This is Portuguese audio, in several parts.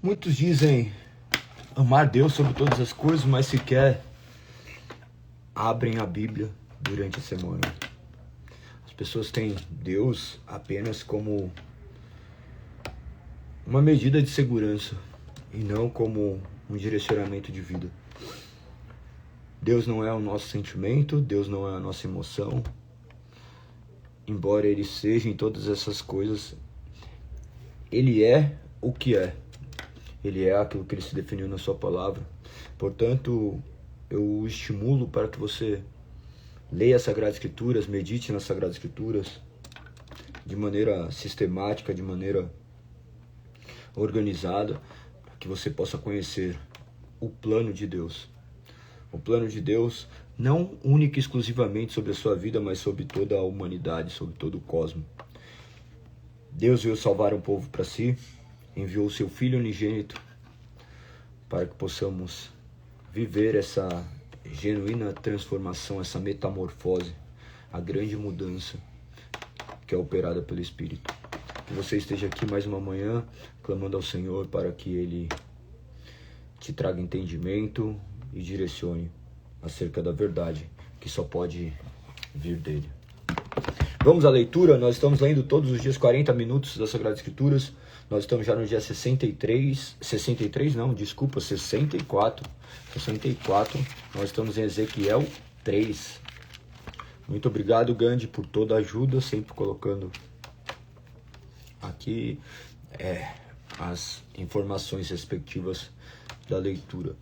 Muitos dizem amar Deus sobre todas as coisas, mas sequer abrem a Bíblia durante a semana. As pessoas têm Deus apenas como uma medida de segurança e não como um direcionamento de vida. Deus não é o nosso sentimento, Deus não é a nossa emoção. Embora Ele seja em todas essas coisas, Ele é o que é. Ele é aquilo que Ele se definiu na sua palavra. Portanto, eu o estimulo para que você leia as Sagradas Escrituras, medite nas Sagradas Escrituras de maneira sistemática, de maneira organizada, para que você possa conhecer o plano de Deus. O plano de Deus não única e exclusivamente sobre a sua vida, mas sobre toda a humanidade, sobre todo o cosmos. Deus veio salvar um povo para si, enviou o seu Filho unigênito para que possamos viver essa genuína transformação, essa metamorfose, a grande mudança que é operada pelo Espírito. Que você esteja aqui mais uma manhã, clamando ao Senhor para que Ele te traga entendimento e direcione acerca da verdade que só pode vir dele. Vamos à leitura. Nós estamos lendo todos os dias 40 minutos das Sagradas Escrituras. Nós estamos já no dia 64. Nós estamos em Ezequiel 3. Muito obrigado, Gandhi, por toda a ajuda, sempre colocando aqui as informações respectivas da leitura.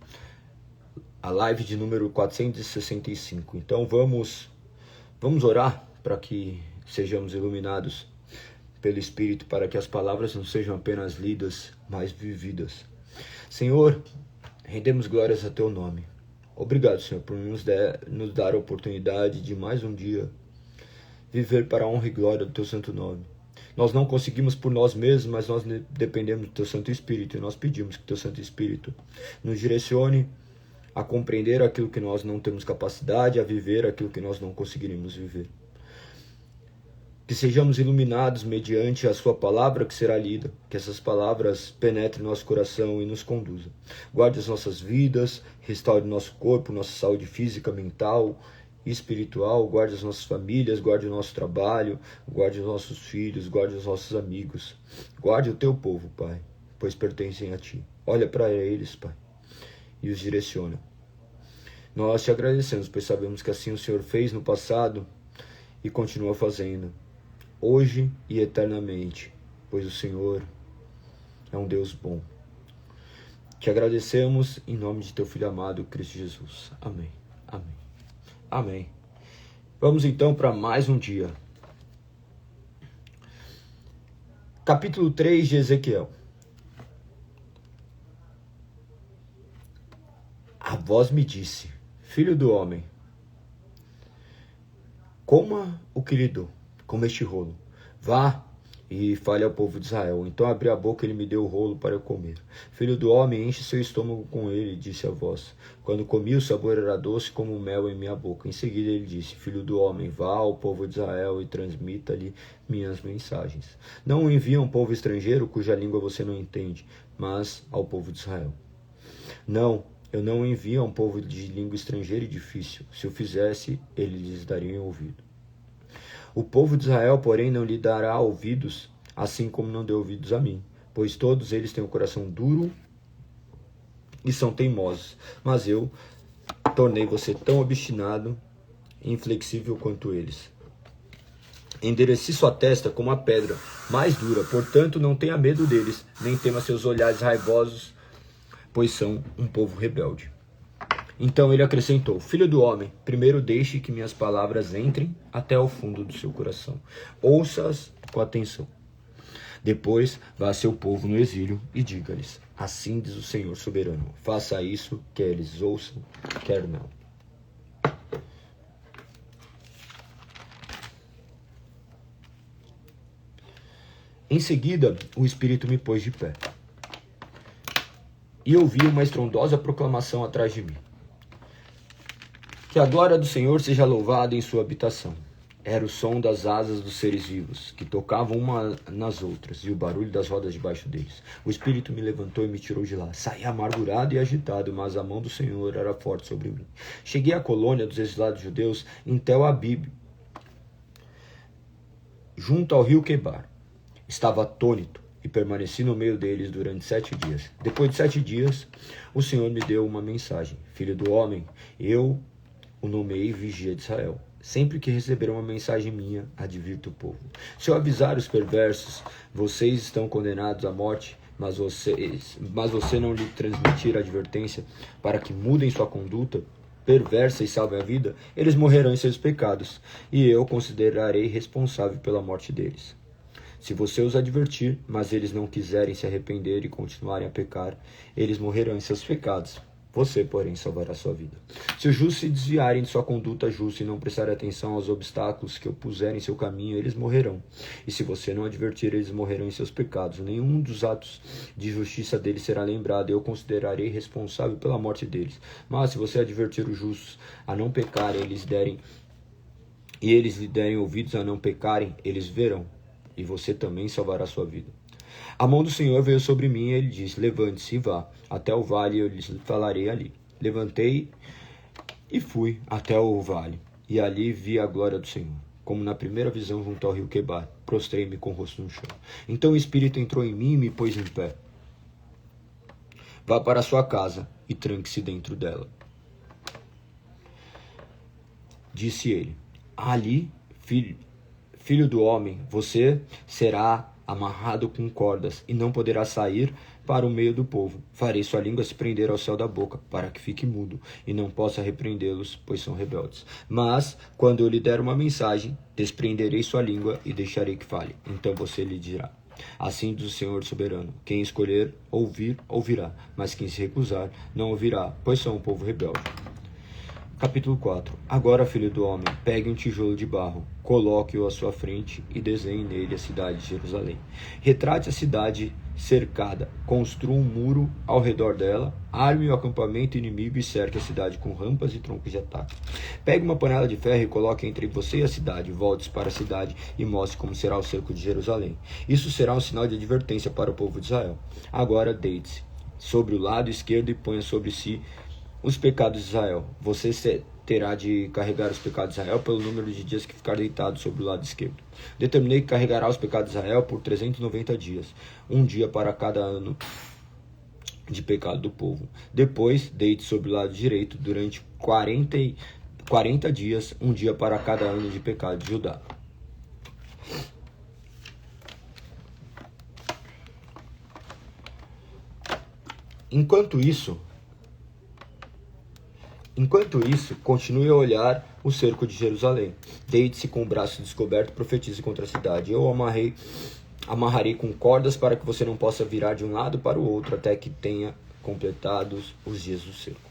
A live de número 465. Então vamos orar para que sejamos iluminados pelo Espírito, para que as palavras não sejam apenas lidas, mas vividas. Senhor, rendemos glórias a Teu nome. Obrigado, Senhor, por nos dar a oportunidade de mais um dia viver para a honra e glória do Teu santo nome. Nós não conseguimos por nós mesmos, mas nós dependemos do Teu Santo Espírito, e nós pedimos que o Teu Santo Espírito nos direcione a compreender aquilo que nós não temos capacidade, a viver aquilo que nós não conseguiremos viver. Que sejamos iluminados mediante a Sua palavra que será lida, que essas palavras penetrem no nosso coração e nos conduzam. Guarde as nossas vidas, restaure nosso corpo, nossa saúde física, mental e espiritual, guarde as nossas famílias, guarde o nosso trabalho, guarde os nossos filhos, guarde os nossos amigos. Guarde o Teu povo, Pai, pois pertencem a Ti. Olha para eles, Pai, e os direciona. Nós Te agradecemos, pois sabemos que assim o Senhor fez no passado e continua fazendo, hoje e eternamente, pois o Senhor é um Deus bom. Te agradecemos em nome de Teu Filho amado, Cristo Jesus. Amém. Amém. Amém. Vamos então para mais um dia. Capítulo 3 de Ezequiel. A voz me disse: Filho do homem, coma o que lhe dou, coma este rolo. Vá e fale ao povo de Israel. Então abri a boca e ele me deu o rolo para eu comer. Filho do homem, enche seu estômago com ele, disse a voz. Quando comi, o sabor era doce como mel em minha boca. Em seguida ele disse: Filho do homem, vá ao povo de Israel e transmita-lhe minhas mensagens. Não envie a um povo estrangeiro cuja língua você não entende, mas ao povo de Israel. Não, eu não envio a um povo de língua estrangeira e difícil. Se o fizesse, eles lhes dariam ouvido. O povo de Israel, porém, não lhe dará ouvidos, assim como não deu ouvidos a mim, pois todos eles têm o coração duro e são teimosos. Mas eu tornei você tão obstinado e inflexível quanto eles. Endereci sua testa como a pedra mais dura, portanto não tenha medo deles, nem tema seus olhares raivosos, pois são um povo rebelde. Então ele acrescentou: Filho do homem, primeiro deixe que minhas palavras entrem até ao fundo do seu coração. Ouça-as com atenção. Depois vá a seu povo no exílio e diga-lhes: Assim diz o Senhor soberano, faça isso, quer eles ouçam, quer não. Em seguida, o Espírito me pôs de pé. E ouvi uma estrondosa proclamação atrás de mim: Que a glória do Senhor seja louvada em sua habitação. era o som das asas dos seres vivos, que tocavam uma nas outras, e o barulho das rodas debaixo deles. O Espírito me levantou e me tirou de lá. Saí amargurado e agitado, mas a mão do Senhor era forte sobre mim. Cheguei à colônia dos exilados judeus em Tel Abib, junto ao rio Quebar. Estava atônito e permaneci no meio deles durante 7 dias. Depois de 7 dias, o Senhor me deu uma mensagem. Filho do homem, eu o nomeei vigia de Israel. Sempre que receber uma mensagem minha, advirto o povo. Se eu avisar os perversos, vocês estão condenados à morte, mas você não lhe transmitir a advertência para que mudem sua conduta perversa e salvem a vida, eles morrerão em seus pecados, e eu considerarei responsável pela morte deles. Se você os advertir, mas eles não quiserem se arrepender e continuarem a pecar, eles morrerão em seus pecados. Você, porém, salvará sua vida. Se os justos se desviarem de sua conduta justa e não prestarem atenção aos obstáculos que eu puser em seu caminho, eles morrerão. E se você não advertir, eles morrerão em seus pecados. Nenhum dos atos de justiça deles será lembrado, e eu considerarei responsável pela morte deles. Mas se você advertir os justos a não pecarem, e eles lhe derem ouvidos a não pecarem, eles verão, e você também salvará sua vida. A mão do Senhor veio sobre mim e ele disse: levante-se e vá até o vale e eu lhes falarei ali. Levantei e fui até o vale, e ali vi a glória do Senhor, como na primeira visão junto ao rio Quebar. Prostrei-me com o rosto no chão. Então o Espírito entrou em mim e me pôs em pé. Vá para a sua casa e tranque-se dentro dela. Disse ele: ali, filho do homem, você será amarrado com cordas, e não poderá sair para o meio do povo. Farei sua língua se prender ao céu da boca, para que fique mudo, e não possa repreendê-los, pois são rebeldes. Mas, quando eu lhe der uma mensagem, desprenderei sua língua e deixarei que fale. Então você lhe dirá: assim diz o Senhor soberano, quem escolher ouvir, ouvirá, mas quem se recusar, não ouvirá, pois são um povo rebelde. Capítulo 4. Agora, filho do homem, pegue um tijolo de barro, coloque-o à sua frente e desenhe nele a cidade de Jerusalém. Retrate a cidade cercada, construa um muro ao redor dela, arme o acampamento inimigo e cerque a cidade com rampas e troncos de ataque. Pegue uma panela de ferro e coloque entre você e a cidade, volte para a cidade e mostre como será o cerco de Jerusalém. Isso será um sinal de advertência para o povo de Israel. Agora deite-se sobre o lado esquerdo e ponha sobre si os pecados de Israel. Você terá de carregar os pecados de Israel pelo número de dias que ficar deitado sobre o lado esquerdo. Determinei que carregará os pecados de Israel por 390 dias, um dia para cada ano de pecado do povo. Depois, deite sobre o lado direito durante 40 dias, um dia para cada ano de pecado de Judá. Enquanto isso, continue a olhar o cerco de Jerusalém. Deite-se com o braço descoberto e profetize contra a cidade. Eu amarrarei com cordas para que você não possa virar de um lado para o outro até que tenha completado os dias do cerco.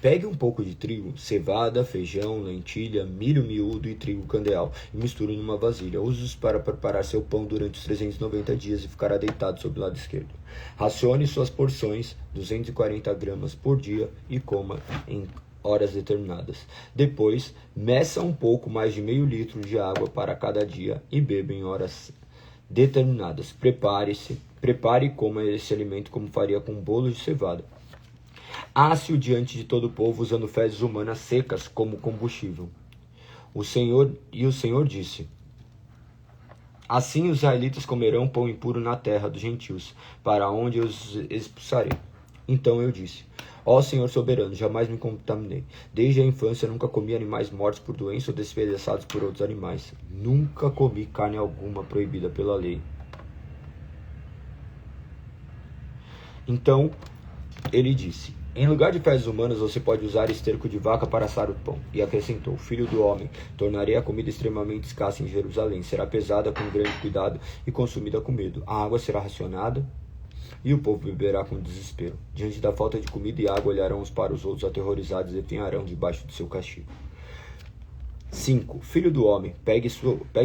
Pegue um pouco de trigo, cevada, feijão, lentilha, milho miúdo e trigo candeal e misture numa vasilha. Use-os para preparar seu pão durante os 390 dias e ficará deitado sobre o lado esquerdo. Racione suas porções, 240 gramas por dia, e coma em horas determinadas. Depois, meça um pouco mais de meio litro de água para cada dia e beba em horas determinadas. Prepare e coma esse alimento como faria com bolos de cevada. Asse-o diante de todo o povo usando fezes humanas secas como combustível. O Senhor disse: assim os israelitas comerão pão impuro na terra dos gentios, para onde eu os expulsarei. Então eu disse: ó Senhor soberano, jamais me contaminei. Desde a infância nunca comi animais mortos por doença ou despedaçados por outros animais. Nunca comi carne alguma proibida pela lei. Então ele disse: em lugar de fezes humanas, você pode usar esterco de vaca para assar o pão. E acrescentou: filho do homem, tornarei a comida extremamente escassa em Jerusalém. Será pesada com grande cuidado e consumida com medo. A água será racionada e o povo beberá com desespero. Diante da falta de comida e água, olharão uns para os outros aterrorizados e definharão debaixo do seu castigo. 5. Filho do homem, pegue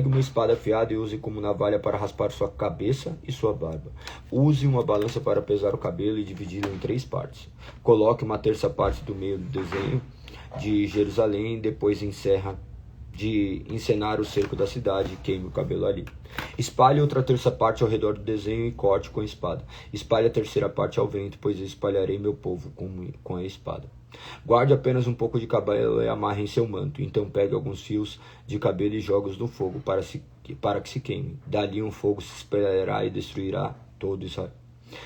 uma espada afiada e use como navalha para raspar sua cabeça e sua barba. Use uma balança para pesar o cabelo e dividi-lo em 3 partes. Coloque uma terça parte do meio do desenho de Jerusalém e depois encerra de encenar o cerco da cidade, queime o cabelo ali. Espalhe outra terça parte ao redor do desenho e corte com a espada. Espalhe a terceira parte ao vento, pois eu espalharei meu povo com a espada. Guarde apenas um pouco de cabelo e amarre em seu manto. Então pegue alguns fios de cabelo e jogue-os no fogo para que se queime. Dali um fogo se espalhará e destruirá todo Israel.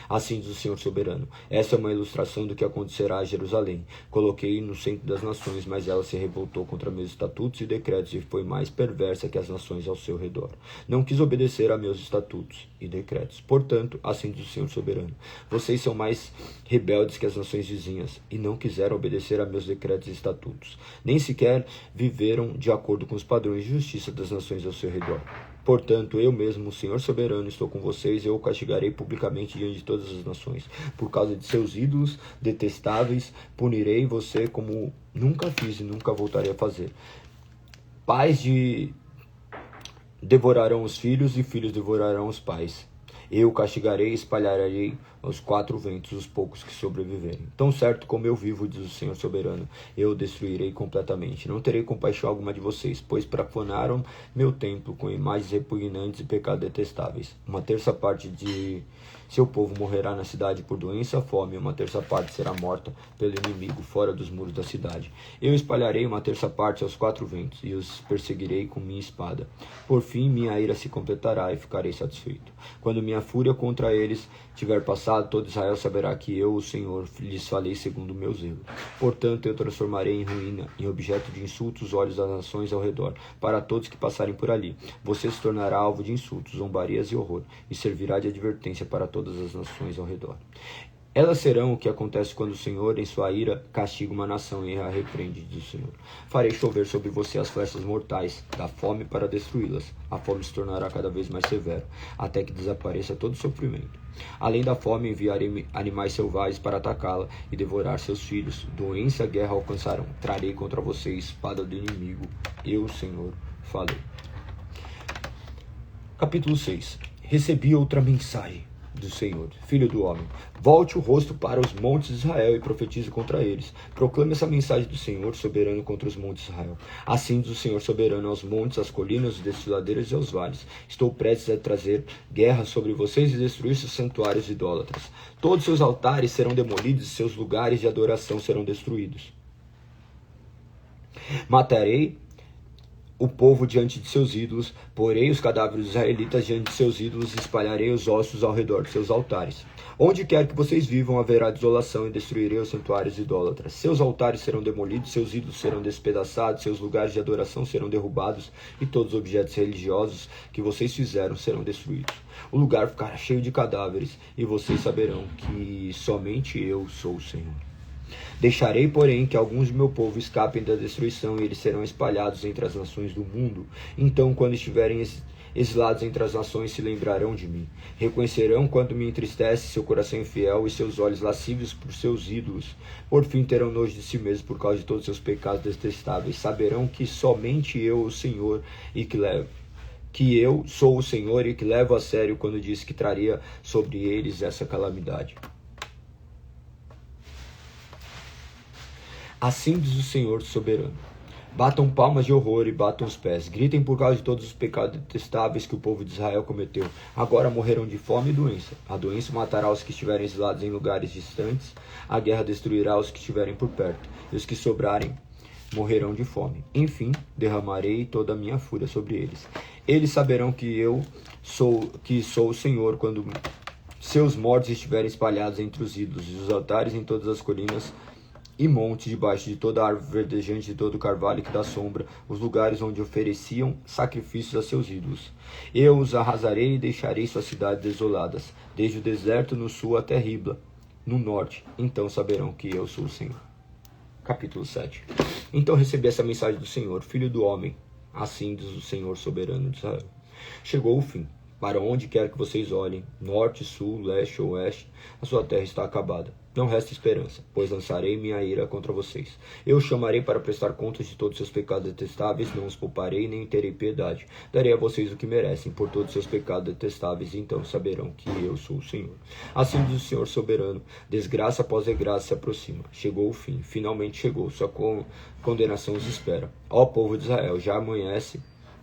Assim diz o Senhor soberano. Essa é uma ilustração do que acontecerá a Jerusalém. Coloquei no centro das nações, mas ela se revoltou contra meus estatutos e decretos e foi mais perversa que as nações ao seu redor. Não quis obedecer a meus estatutos e decretos. Portanto, assim diz o Senhor soberano. Vocês são mais rebeldes que as nações vizinhas e não quiseram obedecer a meus decretos e estatutos. Nem sequer viveram de acordo com os padrões de justiça das nações ao seu redor. Portanto, eu mesmo, o Senhor soberano, estou com vocês e eu o castigarei publicamente diante de todas as nações. Por causa de seus ídolos detestáveis, punirei você como nunca fiz e nunca voltarei a fazer. Pais devorarão os filhos e filhos devorarão os pais. Eu castigarei e espalharei aos quatro ventos os poucos que sobreviverem. Tão certo como eu vivo, diz o Senhor soberano, eu o destruirei completamente. Não terei compaixão alguma de vocês, pois profanaram meu templo com imagens repugnantes e pecados detestáveis. Uma terça parte de seu povo morrerá na cidade por doença, fome, e uma terça parte será morta pelo inimigo fora dos muros da cidade. Eu espalharei uma terça parte aos quatro ventos e os perseguirei com minha espada. Por fim, minha ira se completará e ficarei satisfeito. Quando minha fúria contra eles tiver passado, todo Israel saberá que eu, o Senhor, lhes falei segundo o meu zelo. Portanto, eu transformarei em ruína, em objeto de insultos, os olhos das nações ao redor, para todos que passarem por ali. Você se tornará alvo de insultos, zombarias e horror, e servirá de advertência para todas as nações ao redor. Elas serão o que acontece quando o Senhor, em sua ira, castiga uma nação e a repreende, diz o Senhor. Farei chover sobre você as flechas mortais, da fome para destruí-las. A fome se tornará cada vez mais severa, até que desapareça todo o sofrimento. Além da fome, enviarei animais selvagens para atacá-la e devorar seus filhos. Doença e guerra alcançarão. Trarei contra você a espada do inimigo. Eu, Senhor, falei. Capítulo 6. Recebi outra mensagem do Senhor, filho do homem. Volte o rosto para os montes de Israel e profetize contra eles. Proclame essa mensagem do Senhor soberano contra os montes de Israel. Assim diz o Senhor soberano aos montes, às colinas, aos desfiladeiros e aos vales. Estou prestes a trazer guerra sobre vocês e destruir seus santuários idólatras. Todos seus altares serão demolidos e seus lugares de adoração serão destruídos. Matarei o povo diante de seus ídolos, porei os cadáveres dos israelitas diante de seus ídolos e espalharei os ossos ao redor de seus altares. Onde quer que vocês vivam haverá desolação e destruirei os santuários idólatras. Seus altares serão demolidos, seus ídolos serão despedaçados, seus lugares de adoração serão derrubados e todos os objetos religiosos que vocês fizeram serão destruídos. O lugar ficará cheio de cadáveres e vocês saberão que somente eu sou o Senhor. Deixarei, porém, que alguns do meu povo escapem da destruição e eles serão espalhados entre as nações do mundo. Então, quando estiverem exilados entre as nações, se lembrarão de mim. Reconhecerão quanto me entristece seu coração infiel e seus olhos lascivos por seus ídolos. Por fim, terão nojo de si mesmos por causa de todos seus pecados detestáveis. Saberão que somente eu, o Senhor, que eu sou o Senhor e que levo a sério quando disse que traria sobre eles essa calamidade. Assim diz o Senhor soberano. Batam palmas de horror e batam os pés. Gritem por causa de todos os pecados detestáveis que o povo de Israel cometeu. Agora morrerão de fome e doença. A doença matará os que estiverem exilados em lugares distantes. A guerra destruirá os que estiverem por perto. E os que sobrarem morrerão de fome. Enfim, derramarei toda a minha fúria sobre eles. Eles saberão que sou o Senhor quando seus mortos estiverem espalhados entre os ídolos e os altares em todas as colinas e montes, debaixo de toda a árvore verdejante, de todo o carvalho que dá sombra, os lugares onde ofereciam sacrifícios a seus ídolos. Eu os arrasarei e deixarei suas cidades desoladas, desde o deserto no sul até Ribla, no norte. Então saberão que eu sou o Senhor. Capítulo 7. Então recebi essa mensagem do Senhor, filho do homem. Assim diz o Senhor soberano de Israel. Chegou o fim. Para onde quer que vocês olhem, norte, sul, leste ou oeste, a sua terra está acabada. Não resta esperança, pois lançarei minha ira contra vocês. Eu os chamarei para prestar contas de todos os seus pecados detestáveis, não os pouparei nem terei piedade. Darei a vocês o que merecem por todos os seus pecados detestáveis, e então saberão que eu sou o Senhor. Assim diz o Senhor soberano, desgraça após desgraça se aproxima. Chegou o fim, finalmente chegou, sua condenação os espera. Ó povo de Israel, já amanhece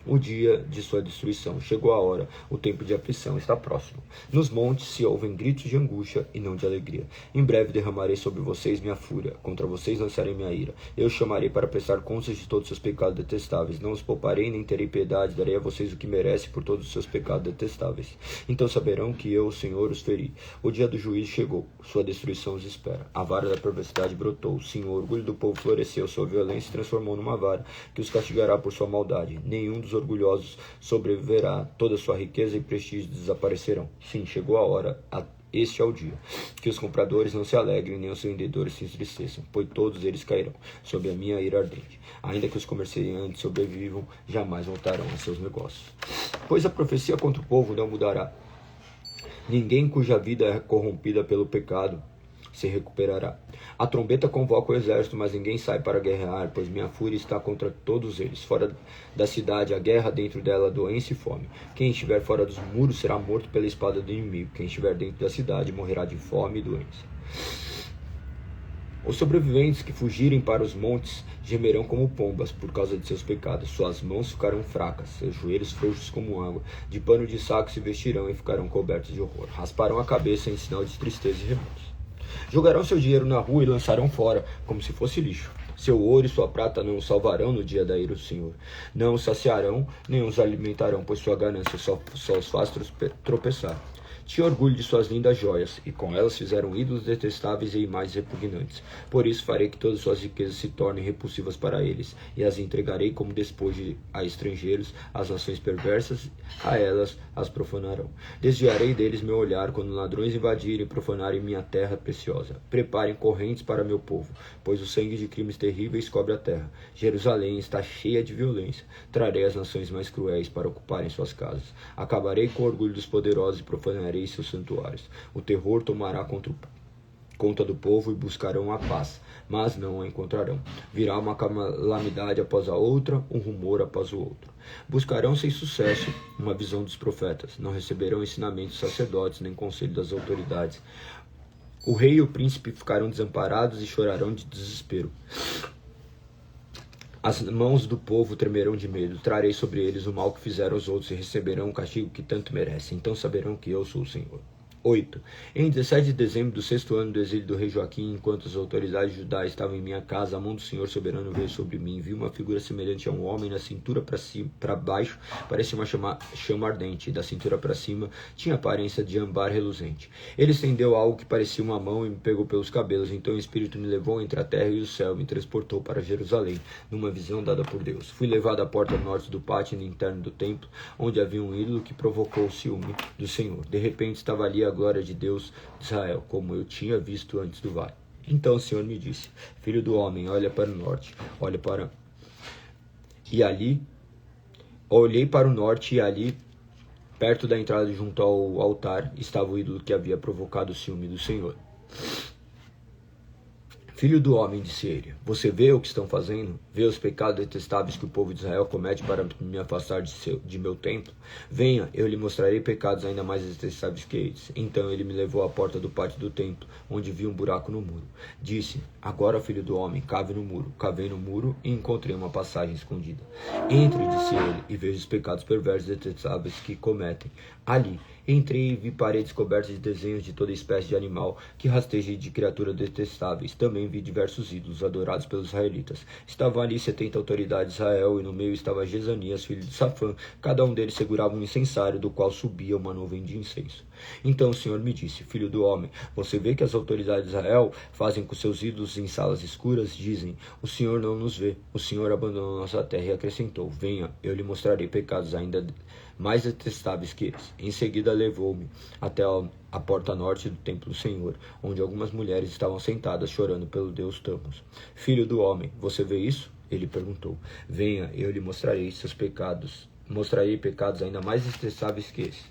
o dia de sua destruição. Chegou a hora, o tempo de aflição está próximo. Nos montes se ouvem gritos de angústia e não de alegria. Em breve derramarei sobre vocês minha fúria, contra vocês lançarei minha ira. Eu os chamarei para prestar contas de todos os seus pecados detestáveis. Não os pouparei nem terei piedade, darei a vocês o que merecem por todos os seus pecados detestáveis. Então saberão que eu, o Senhor, os feri. O dia do juízo chegou, sua destruição os espera. A vara da perversidade brotou, sim, o orgulho do povo floresceu, sua violência se transformou numa vara, que os castigará por sua maldade. Nenhum dos orgulhosos sobreviverá, toda sua riqueza e prestígio desaparecerão. Sim, chegou a hora, este é o dia. Que os compradores não se alegrem, nem os vendedores se entristeçam, pois todos eles cairão sob a minha ira ardente. Ainda que os comerciantes sobrevivam, jamais voltarão a seus negócios. Pois a profecia contra o povo não mudará. Ninguém cuja vida é corrompida pelo pecado se recuperará. A trombeta convoca o exército, mas ninguém sai para guerrear, pois minha fúria está contra todos eles. Fora da cidade, a guerra, dentro dela, doença e fome. Quem estiver fora dos muros será morto pela espada do inimigo. Quem estiver dentro da cidade morrerá de fome e doença. Os sobreviventes que fugirem para os montes gemerão como pombas por causa de seus pecados. Suas mãos ficarão fracas, seus joelhos frouxos como água. De pano de saco se vestirão e ficarão cobertos de horror. Rasparão a cabeça em sinal de tristeza e remonte. Jogarão seu dinheiro na rua e lançarão fora, como se fosse lixo. Seu ouro e sua prata não os salvarão no dia da ira do Senhor. Não os saciarão, nem os alimentarão, pois sua ganância só os faz tropeçar. Tinha orgulho de suas lindas joias, e com elas fizeram ídolos detestáveis e imagens repugnantes. Por isso farei que todas suas riquezas se tornem repulsivas para eles, e as entregarei como despojo a estrangeiros, as nações perversas, a elas as profanarão. Desviarei deles meu olhar quando ladrões invadirem e profanarem minha terra preciosa. Preparem correntes para meu povo, pois o sangue de crimes terríveis cobre a terra. Jerusalém está cheia de violência. Trarei as nações mais cruéis para ocuparem suas casas. Acabarei com o orgulho dos poderosos e profanarei seus santuários. O terror tomará conta do povo e buscarão a paz, mas não a encontrarão. Virá uma calamidade após a outra, um rumor após o outro. Buscarão sem sucesso uma visão dos profetas. Não receberão ensinamento dos sacerdotes, nem conselho das autoridades. O rei e o príncipe ficarão desamparados e chorarão de desespero. As mãos do povo tremerão de medo. Trarei sobre eles o mal que fizeram aos outros e receberão o castigo que tanto merecem. Então saberão que eu sou o Senhor. 8. Em 17 de dezembro do 6º ano do exílio do rei Joaquim, enquanto as autoridades de Judá estavam em minha casa, a mão do Senhor soberano veio sobre mim. Vi uma figura semelhante a um homem, na cintura para baixo parecia uma chama ardente, e da cintura para cima tinha aparência de âmbar reluzente. Ele estendeu algo que parecia uma mão e me pegou pelos cabelos. Então o Espírito me levou entre a terra e o céu, me transportou para Jerusalém, numa visão dada por Deus. Fui levado à porta norte do pátio interno do templo, onde havia um ídolo que provocou o ciúme do Senhor. De repente estava ali a glória de Deus de Israel, como eu tinha visto antes do vale. Então o Senhor me disse: filho do homem, olha para o norte, e ali olhei para o norte, e ali, perto da entrada junto ao altar, estava o ídolo que havia provocado o ciúme do Senhor. Filho do homem, disse ele, você vê o que estão fazendo? Vê os pecados detestáveis que o povo de Israel comete para me afastar de meu templo? Venha, eu lhe mostrarei pecados ainda mais detestáveis que eles. Então ele me levou à porta do pátio do templo, onde vi um buraco no muro. Disse, agora, filho do homem, cave no muro. Cavei no muro e encontrei uma passagem escondida. Entre, disse ele, e veja os pecados perversos e detestáveis que cometem. Ali, entrei e vi paredes cobertas de desenhos de toda espécie de animal que rasteja de criaturas detestáveis. Também vi diversos ídolos adorados pelos israelitas. Estavam ali 70 autoridades de Israel, e no meio estava Jezanias, filho de Safã. Cada um deles segurava um incensário, do qual subia uma nuvem de incenso. Então o Senhor me disse, filho do homem, você vê que as autoridades de Israel fazem com seus ídolos em salas escuras? Dizem, o Senhor não nos vê, o Senhor abandonou nossa terra, e acrescentou, venha, eu lhe mostrarei pecados ainda mais detestáveis que esse. Em seguida levou-me até a porta norte do templo do Senhor, onde algumas mulheres estavam sentadas chorando pelo deus Tammuz. Filho do homem, você vê isso? Ele perguntou. Venha, eu lhe mostrarei seus pecados. Mostrarei pecados ainda mais detestáveis que esse.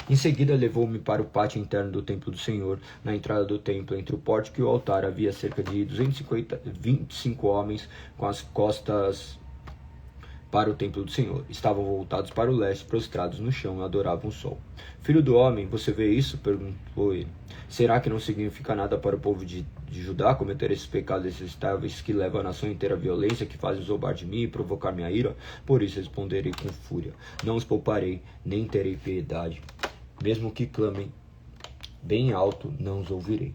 Em seguida levou-me para o pátio interno do templo do Senhor. Na entrada do templo, entre o pórtico e o altar, havia cerca de 25 homens com as costas para o templo do Senhor. Estavam voltados para o leste, prostrados no chão e adoravam o sol. Filho do homem, você vê isso? Perguntou ele. Será que não significa nada para o povo de Judá cometer esses pecados detestáveis que levam a nação inteira à violência, que fazem zombar de mim e provocar minha ira? Por isso responderei com fúria. Não os pouparei, nem terei piedade. Mesmo que clamem bem alto, não os ouvirei.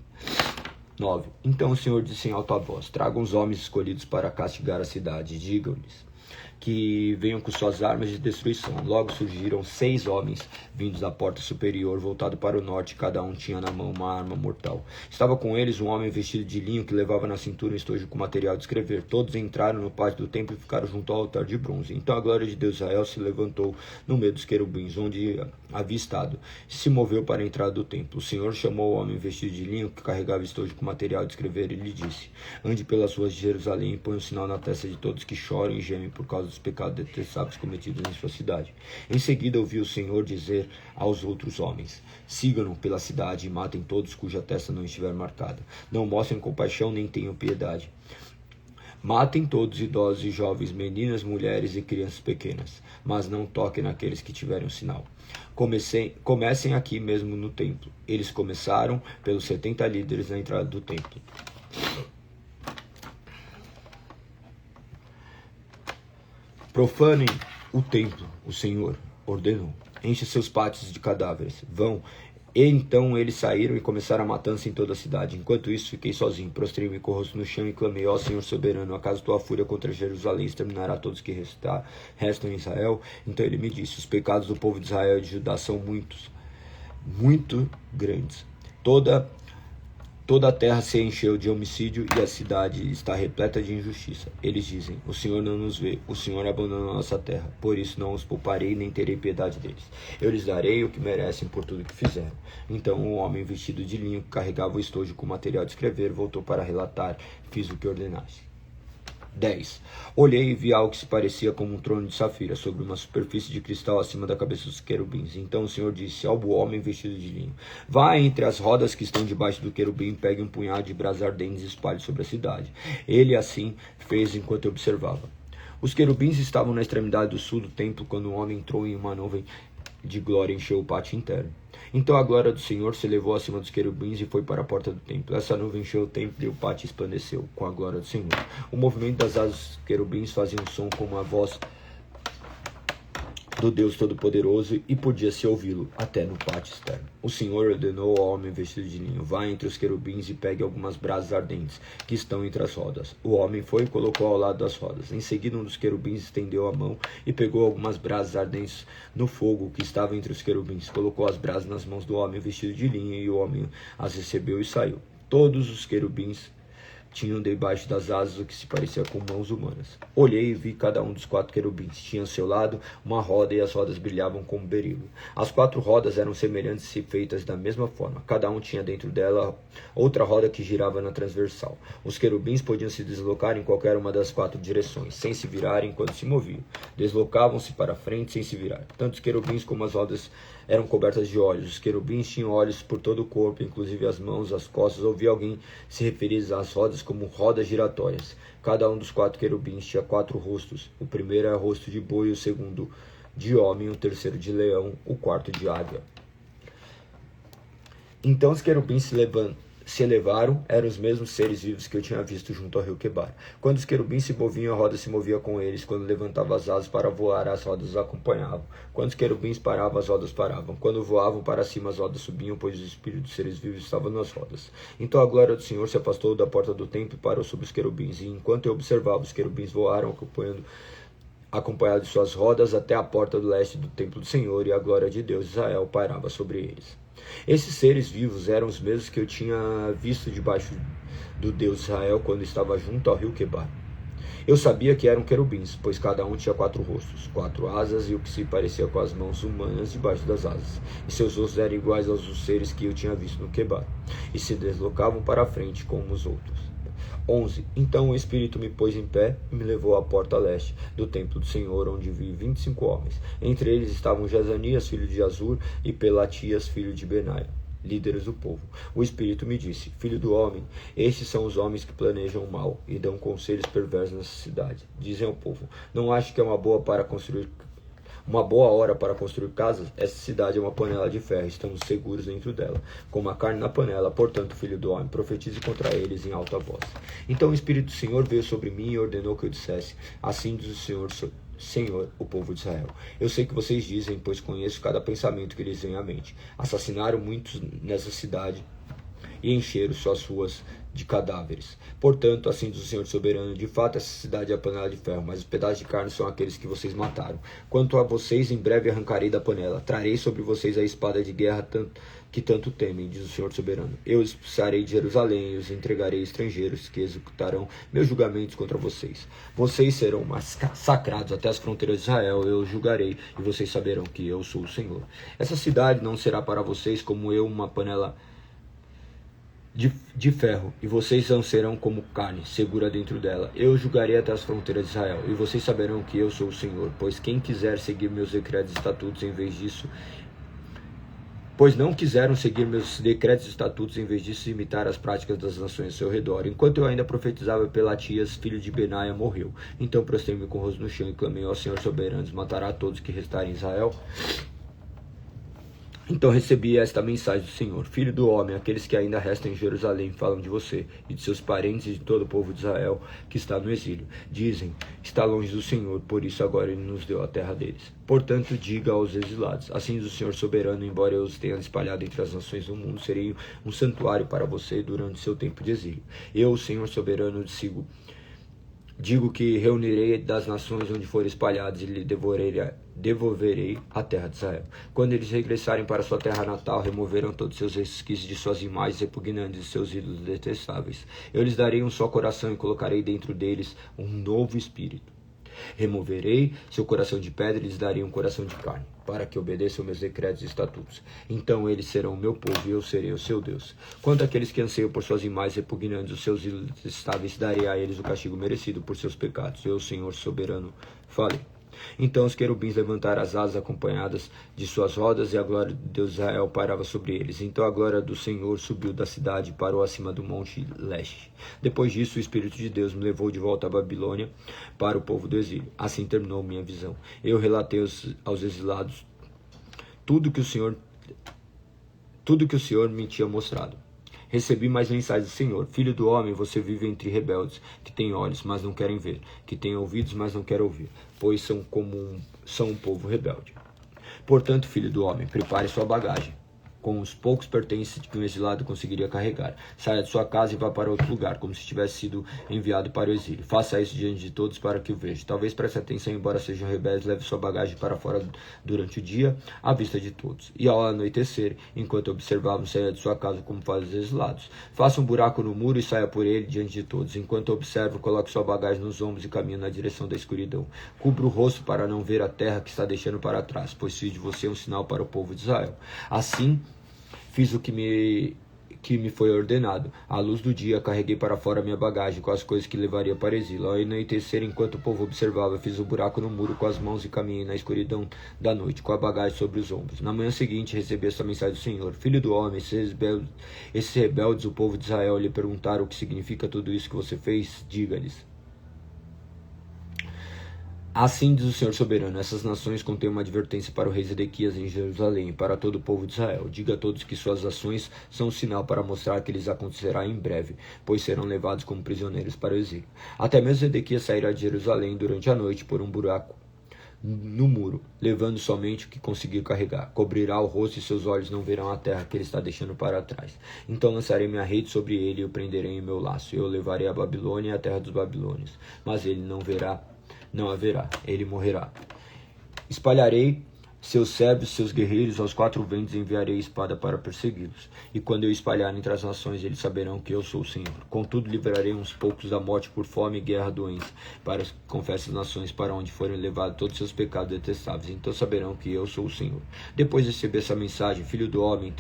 9. Então o Senhor disse em alta voz: tragam os homens escolhidos para castigar a cidade. Digam-lhes que venham com suas armas de destruição. Logo surgiram 6 homens vindos da porta superior, voltado para o norte. Cada um tinha na mão uma arma mortal. Estava com eles um homem vestido de linho que levava na cintura um estojo com material de escrever. Todos entraram no pátio do templo e ficaram junto ao altar de bronze. Então a glória de Deus Israel se levantou no meio dos querubins, onde havia estado, e se moveu para a entrada do templo. O Senhor chamou o homem vestido de linho que carregava estojo com material de escrever e lhe disse: ande pelas ruas de Jerusalém e põe um sinal na testa de todos que choram e gemem por causa dos pecados detestáveis cometidos em sua cidade. Em seguida ouviu o Senhor dizer aos outros homens: sigam-no pela cidade e matem todos cuja testa não estiver marcada. Não mostrem compaixão nem tenham piedade. Matem todos, idosos e jovens, meninas, mulheres e crianças pequenas, mas não toquem naqueles que tiverem um sinal. Comecem aqui mesmo no templo. Eles começaram pelos 70 líderes na entrada do templo. Profanem o templo, o Senhor ordenou. Enche seus pátios de cadáveres. Vão. E então eles saíram e começaram a matança em toda a cidade. Enquanto isso, fiquei sozinho, prostrei-me com o rosto no chão e clamei: ó Senhor soberano, acaso tua fúria contra Jerusalém exterminará todos que restam em Israel? Então ele me disse: os pecados do povo de Israel e de Judá são muitos, muito grandes. Toda a terra se encheu de homicídio e a cidade está repleta de injustiça. Eles dizem: o Senhor não nos vê, o Senhor abandonou a nossa terra. Por isso não os pouparei nem terei piedade deles. Eu lhes darei o que merecem por tudo que fizeram. Então o homem vestido de linho que carregava o estojo com material de escrever voltou para relatar: fiz o que ordenaste. 10. Olhei e vi algo que se parecia como um trono de safira, sobre uma superfície de cristal acima da cabeça dos querubins. Então o Senhor disse ao homem vestido de linho: vá entre as rodas que estão debaixo do querubim, pegue um punhado de brasas ardentes e espalhe sobre a cidade. Ele assim fez enquanto eu observava. Os querubins estavam na extremidade do sul do templo quando o homem entrou em uma nuvem de glória e encheu o pátio interno. Então a glória do Senhor se elevou acima dos querubins e foi para a porta do templo. Essa nuvem encheu o templo e o pátio esplandeceu com a glória do Senhor. O movimento das asas dos querubins fazia um som como a voz do Deus Todo-Poderoso e podia-se ouvi-lo até no pátio externo. O Senhor ordenou ao homem vestido de linho: vá entre os querubins e pegue algumas brasas ardentes que estão entre as rodas. O homem foi e colocou ao lado das rodas. Em seguida um dos querubins estendeu a mão e pegou algumas brasas ardentes no fogo que estava entre os querubins. Colocou as brasas nas mãos do homem vestido de linho e o homem as recebeu e saiu. Todos os querubins tinham debaixo das asas o que se parecia com mãos humanas. Olhei e vi cada um dos 4 querubins. Tinha ao seu lado uma roda e as rodas brilhavam como berilo. As 4 rodas eram semelhantes e feitas da mesma forma. Cada um tinha dentro dela outra roda que girava na transversal. Os querubins podiam se deslocar em qualquer uma das 4 direções, sem se virarem quando se moviam. Deslocavam-se para frente sem se virar. Tanto os querubins como as rodas eram cobertas de olhos. Os querubins tinham olhos por todo o corpo, inclusive as mãos, as costas. Ouvi alguém se referir às rodas como rodas giratórias. Cada um dos 4 querubins tinha 4 rostos. O primeiro era rosto de boi, o segundo de homem, o terceiro de leão, o quarto de águia. Então os querubins se elevaram, eram os mesmos seres vivos que eu tinha visto junto ao rio Quebar. Quando os querubins se moviam, a roda se movia com eles. Quando levantavam as asas para voar, as rodas os acompanhavam. Quando os querubins paravam, as rodas paravam. Quando voavam para cima, as rodas subiam, pois o espírito dos seres vivos estava nas rodas. Então a glória do Senhor se afastou da porta do templo e parou sobre os querubins. E enquanto eu observava, os querubins voaram, acompanhados de suas rodas, até a porta do leste do templo do Senhor, e a glória de Deus Israel pairava sobre eles. Esses seres vivos eram os mesmos que eu tinha visto debaixo do Deus Israel quando estava junto ao rio Quebar. Eu sabia que eram querubins, pois cada um tinha 4 rostos, 4 asas e o que se parecia com as mãos humanas debaixo das asas. E seus rostos eram iguais aos dos seres que eu tinha visto no Quebar, e se deslocavam para a frente como os outros. 11. Então o Espírito me pôs em pé e me levou à porta leste do templo do Senhor, onde vi 25 homens. Entre eles estavam Jezanias, filho de Azur, e Pelatias, filho de Benaia, líderes do povo. O Espírito me disse: filho do homem, estes são os homens que planejam o mal e dão conselhos perversos nessa cidade. Dizem ao povo: não acho que é uma boa hora para construir casas? Essa cidade é uma panela de ferro, estamos seguros dentro dela, como a carne na panela. Portanto, filho do homem, profetize contra eles em alta voz. Então o Espírito do Senhor veio sobre mim e ordenou que eu dissesse: assim diz o Senhor, o povo de Israel: eu sei que vocês dizem, pois conheço cada pensamento que lhes vem à mente. Assassinaram muitos nessa cidade e encheram suas ruas de cadáveres. Portanto, assim diz o Senhor soberano: de fato essa cidade é a panela de ferro, mas os pedaços de carne são aqueles que vocês mataram. Quanto a vocês, em breve arrancarei da panela, trarei sobre vocês a espada de guerra que tanto temem, diz o Senhor soberano. Eu expulsarei de Jerusalém e os entregarei a estrangeiros que executarão meus julgamentos contra vocês. Vocês serão massacrados até as fronteiras de Israel, eu julgarei e vocês saberão que eu sou o Senhor. Essa cidade não será para vocês como eu, uma panela de ferro, e vocês não serão como carne segura dentro dela. Eu julgarei até as fronteiras de Israel, e vocês saberão que eu sou o Senhor. Pois quem quiser seguir meus decretos e estatutos em vez disso, pois não quiseram seguir meus decretos e estatutos, em vez disso imitar as práticas das nações ao seu redor. Enquanto eu ainda profetizava, Pelatias, filho de Benaia, morreu. Então prostei-me com o rosto no chão e clamei ao Senhor soberano: matará todos que restarem em Israel? Então recebi esta mensagem do Senhor: filho do homem, aqueles que ainda restam em Jerusalém falam de você e de seus parentes e de todo o povo de Israel que está no exílio. Dizem: está longe do Senhor, por isso agora ele nos deu a terra deles. Portanto, diga aos exilados: assim diz o Senhor soberano, embora eu os tenha espalhado entre as nações do mundo, serei um santuário para você durante seu tempo de exílio. Eu, o Senhor soberano, digo que reunirei das nações onde forem espalhados e lhe devolverei a terra de Israel. Quando eles regressarem para sua terra natal, removerão todos seus resquícios de suas imagens repugnantes e seus ídolos detestáveis. Eu lhes darei um só coração e colocarei dentro deles um novo espírito. Removerei seu coração de pedra e lhes darei um coração de carne, para que obedeçam meus decretos e estatutos. Então eles serão o meu povo e eu serei o seu Deus. Quanto àqueles que anseiam por suas imagens repugnantes, os seus ídolos detestáveis, darei a eles o castigo merecido por seus pecados. Eu, Senhor soberano, falei. Então os querubins levantaram as asas acompanhadas de suas rodas, e a glória de Deus de Israel pairava sobre eles. Então a glória do Senhor subiu da cidade e parou acima do monte leste. Depois disso, o Espírito de Deus me levou de volta à Babilônia para o povo do exílio. Assim terminou minha visão. Eu relatei aos exilados tudo que o Senhor me tinha mostrado. Recebi mais mensagens do Senhor: filho do homem, você vive entre rebeldes, que têm olhos, mas não querem ver, que têm ouvidos, mas não querem ouvir, pois são um povo rebelde. Portanto, filho do homem, prepare sua bagagem, com os poucos pertences que um exilado conseguiria carregar. Saia de sua casa e vá para outro lugar, como se tivesse sido enviado para o exílio. Faça isso diante de todos para que o vejam. Talvez preste atenção, embora sejam rebeldes, leve sua bagagem para fora durante o dia, à vista de todos. E ao anoitecer, enquanto observavam, saia de sua casa como fazem os exilados. Faça um buraco no muro e saia por ele diante de todos. Enquanto observa, coloque sua bagagem nos ombros e caminhe na direção da escuridão. Cubra o rosto para não ver a terra que está deixando para trás, pois fiz de você um sinal para o povo de Israel. Assim, fiz o que me foi ordenado. À luz do dia, carreguei para fora minha bagagem com as coisas que levaria para o exílio. Ao anoitecer, enquanto o povo observava, fiz um buraco no muro com as mãos e caminhei na escuridão da noite, com a bagagem sobre os ombros. Na manhã seguinte, recebi essa mensagem do Senhor: filho do homem, esses rebeldes, o povo de Israel, lhe perguntaram o que significa tudo isso que você fez. Diga-lhes: assim diz o Senhor soberano: essas nações contêm uma advertência para o rei Zedequias em Jerusalém e para todo o povo de Israel. Diga a todos que suas ações são um sinal para mostrar que lhes acontecerá em breve, pois serão levados como prisioneiros para o exílio. Até mesmo Zedequias sairá de Jerusalém durante a noite por um buraco no muro, levando somente o que conseguir carregar. Cobrirá o rosto e seus olhos não verão a terra que ele está deixando para trás. Então lançarei minha rede sobre ele e o prenderei em meu laço. Eu o levarei à Babilônia e à terra dos babilônios, mas ele não haverá, ele morrerá. Espalharei seus servos, seus guerreiros aos quatro ventos, e enviarei espada para persegui-los. E quando eu espalhar entre as nações, eles saberão que eu sou o Senhor. Contudo, livrarei uns poucos da morte por fome, guerra, doença, para que confessem as nações para onde forem levados todos os seus pecados detestáveis. Então saberão que eu sou o Senhor. Depois de receber essa mensagem, filho do homem,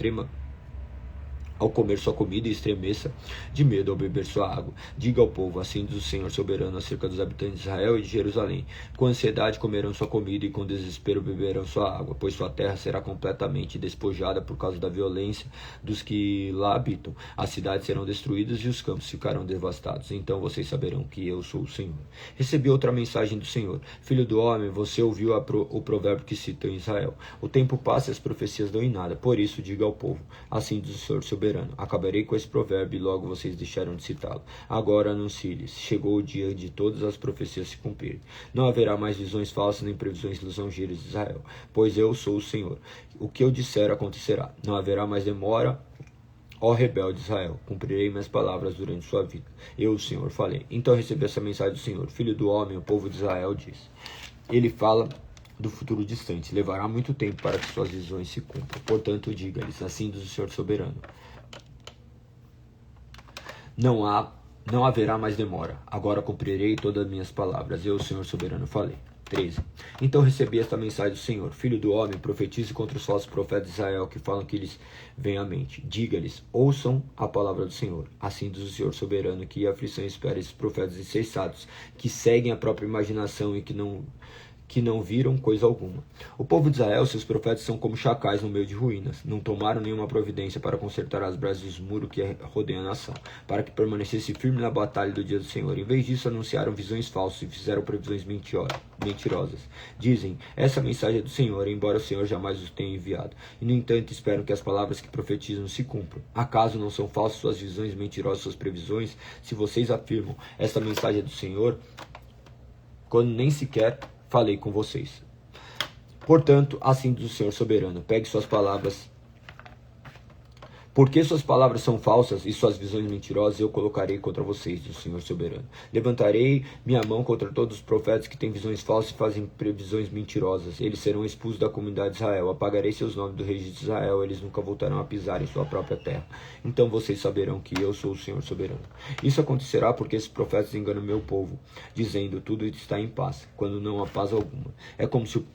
ao comer sua comida e estremeça de medo ao beber sua água. Diga ao povo, assim diz o Senhor soberano acerca dos habitantes de Israel e de Jerusalém: com ansiedade comerão sua comida e com desespero beberão sua água, pois sua terra será completamente despojada por causa da violência dos que lá habitam. As cidades serão destruídas e os campos ficarão devastados. Então vocês saberão que eu sou o Senhor. Recebi outra mensagem do Senhor: filho do homem, você ouviu o provérbio que cita em Israel: o tempo passa e as profecias dão em nada. Por isso diga ao povo, assim diz o Senhor soberano: acabarei com esse provérbio e logo vocês deixarão de citá-lo. Agora anuncie-lhes: chegou o dia de todas as profecias se cumprirem. Não haverá mais visões falsas nem previsões lisonjeiras de Israel, pois eu sou o Senhor. O que eu disser acontecerá. Não haverá mais demora, ó rebelde Israel, cumprirei minhas palavras durante sua vida. Eu, o Senhor, falei. Então recebi essa mensagem do Senhor: filho do homem, o povo de Israel diz. Ele fala do futuro distante. Levará muito tempo para que suas visões se cumpram. Portanto, diga-lhes: assim diz o Senhor soberano: não haverá mais demora. Agora cumprirei todas as minhas palavras. Eu, o Senhor soberano, falei. 13. Então recebi esta mensagem do Senhor: filho do homem, profetize contra os falsos profetas de Israel que falam que lhes vem à mente. Diga-lhes: ouçam a palavra do Senhor. Assim diz o Senhor soberano: que aflição espera esses profetas insensatos, que seguem a própria imaginação e que não viram coisa alguma. O povo de Israel, seus profetas, são como chacais no meio de ruínas. Não tomaram nenhuma providência para consertar as brasas dos muros que rodeiam a nação, para que permanecesse firme na batalha do dia do Senhor. Em vez disso, anunciaram visões falsas e fizeram previsões mentirosas. Dizem: essa mensagem é do Senhor, embora o Senhor jamais os tenha enviado. E, no entanto, esperam que as palavras que profetizam se cumpram. Acaso não são falsas suas visões mentirosas, suas previsões? Se vocês afirmam: essa mensagem é do Senhor, quando nem sequer falei com vocês. Portanto, assim diz o Senhor soberano: pegue suas palavras. Porque suas palavras são falsas e suas visões mentirosas, eu colocarei contra vocês, diz o Senhor soberano. Levantarei minha mão contra todos os profetas que têm visões falsas e fazem previsões mentirosas. Eles serão expulsos da comunidade de Israel. Apagarei seus nomes do registro de Israel. Eles nunca voltarão a pisar em sua própria terra. Então vocês saberão que eu sou o Senhor soberano. Isso acontecerá porque esses profetas enganam meu povo, dizendo: tudo está em paz, quando não há paz alguma. É como se o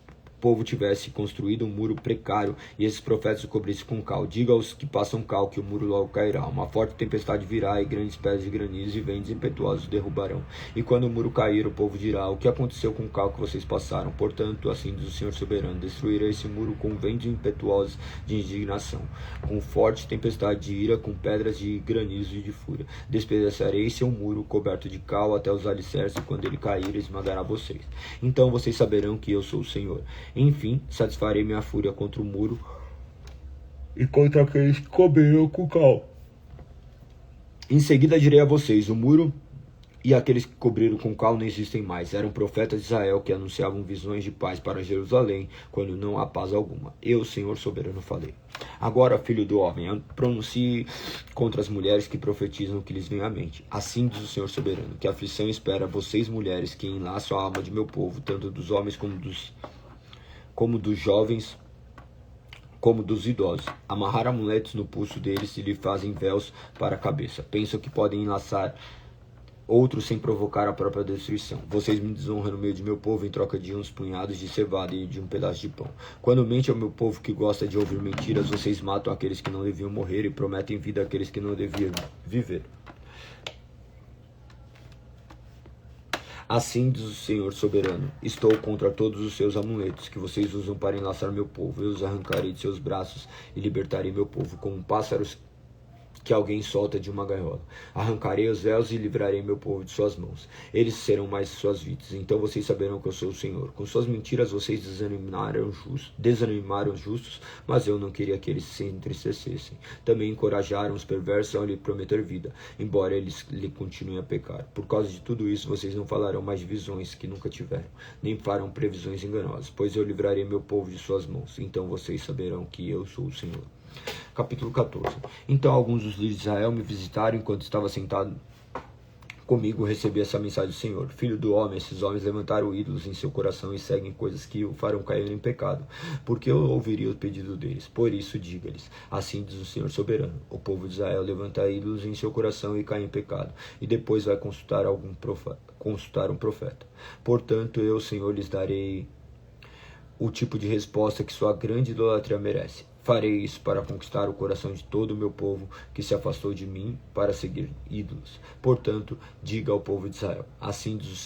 povo tivesse construído um muro precário e esses profetas o cobrissem com cal. Diga aos que passam cal que o muro logo cairá. Uma forte tempestade virá e grandes pedras de granizo e ventos impetuosos derrubarão. E quando o muro cair, o povo dirá: o que aconteceu com o cal que vocês passaram? Portanto, assim diz o Senhor soberano: destruirei esse muro com ventos impetuosos de indignação, com forte tempestade de ira, com pedras de granizo e de fúria. Despedaçarei seu muro coberto de cal até os alicerces, e quando ele cair, esmagará vocês. Então vocês saberão que eu sou o Senhor. Enfim, satisfarei minha fúria contra o muro e contra aqueles que comeram com cal. Em seguida direi a vocês: o muro e aqueles que cobriram com cal não existem mais. Eram profetas de Israel que anunciavam visões de paz para Jerusalém, quando não há paz alguma. Eu, Senhor soberano, falei. Agora, filho do homem, pronuncie contra as mulheres que profetizam que lhes vem à mente. Assim diz o Senhor soberano: que a aflição espera vocês, mulheres, que enlaçam a alma de meu povo, tanto dos homens como dos jovens, como dos idosos. Amarrar amuletos no pulso deles e lhe fazem véus para a cabeça. Pensam que podem enlaçar outros sem provocar a própria destruição. Vocês me desonram no meio de meu povo em troca de uns punhados de cevada e de um pedaço de pão. Quando mente ao meu povo que gosta de ouvir mentiras, vocês matam aqueles que não deviam morrer e prometem vida àqueles que não deviam viver. Assim diz o Senhor soberano: estou contra todos os seus amuletos que vocês usam para enlaçar meu povo. Eu os arrancarei de seus braços e libertarei meu povo, como pássaros que alguém solta de uma gaiola. Arrancarei os véus e livrarei meu povo de suas mãos. Eles serão mais suas vítimas. Então vocês saberão que eu sou o Senhor. Com suas mentiras vocês desanimaram os justos, mas eu não queria que eles se entristecessem. Também encorajaram os perversos ao lhe prometer vida, embora eles lhe continuem a pecar. Por causa de tudo isso, vocês não falarão mais de visões que nunca tiveram, nem farão previsões enganosas, pois eu livrarei meu povo de suas mãos. Então vocês saberão que eu sou o Senhor. Capítulo 14. Então alguns dos líderes de Israel me visitaram enquanto estava sentado comigo. Recebi essa mensagem do Senhor: filho do homem, esses homens levantaram ídolos em seu coração e seguem coisas que o farão cair em pecado, porque eu ouviria o pedido deles. Por isso diga-lhes: assim diz o Senhor soberano: o povo de Israel levanta ídolos em seu coração e cai em pecado, e depois vai consultar um profeta. Portanto, eu, Senhor, lhes darei o tipo de resposta que sua grande idolatria merece. Farei isso para conquistar o coração de todo o meu povo que se afastou de mim para seguir ídolos. Portanto, diga ao povo de Israel: assim diz o